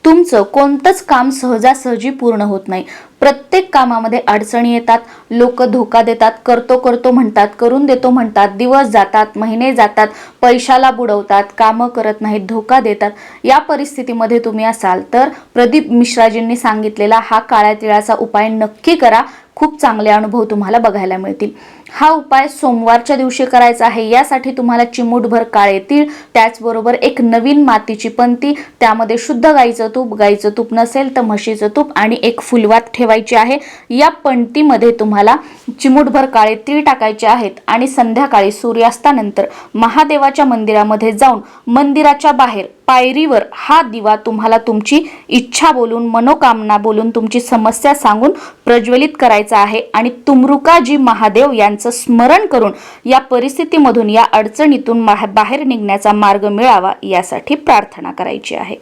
तुमचं कोणतंच काम सहजासहजी पूर्ण होत नाही। प्रत्येक कामामध्ये अडचणी येतात, लोक धोका देतात, करतो करतो म्हणतात, करून देतो म्हणतात, दिवस जातात, महिने जातात, पैशाला बुडवतात, कामं करत नाहीत, धोका देतात। या परिस्थितीमध्ये तुम्ही असाल तर प्रदीप मिश्राजींनी सांगितलेला हा काळ्या तिळाचा उपाय नक्की करा, खूप चांगले अनुभव तुम्हाला बघायला मिळतील। हा उपाय सोमवारच्या दिवशी करायचा आहे। यासाठी तुम्हाला चिमूटभर काळे तीळ, त्याचबरोबर एक नवीन मातीची पंती, त्यामध्ये शुद्ध गाईचं तूप नसेल तर म्हशीचं तूप आणि एक फुलवात ठेवायची आहे। या पंतीमध्ये तुम्हाला चिमूटभर काळे तीळ टाकायचे आहेत आणि संध्याकाळी सूर्यास्तानंतर महादेवाच्या मंदिरामध्ये जाऊन मंदिराच्या बाहेर पायरीवर हा दिवा तुम्हाला तुमची इच्छा बोलून, मनोकामना बोलून, तुमची समस्या सांगून प्रज्वलित करायचा आहे आणि तुमरुकाजी महादेव यांचं स्मरण करून या परिस्थितीमधून, या अडचणीतून बाहेर निघण्याचा मार्ग मिळावा यासाठी प्रार्थना करायची आहे।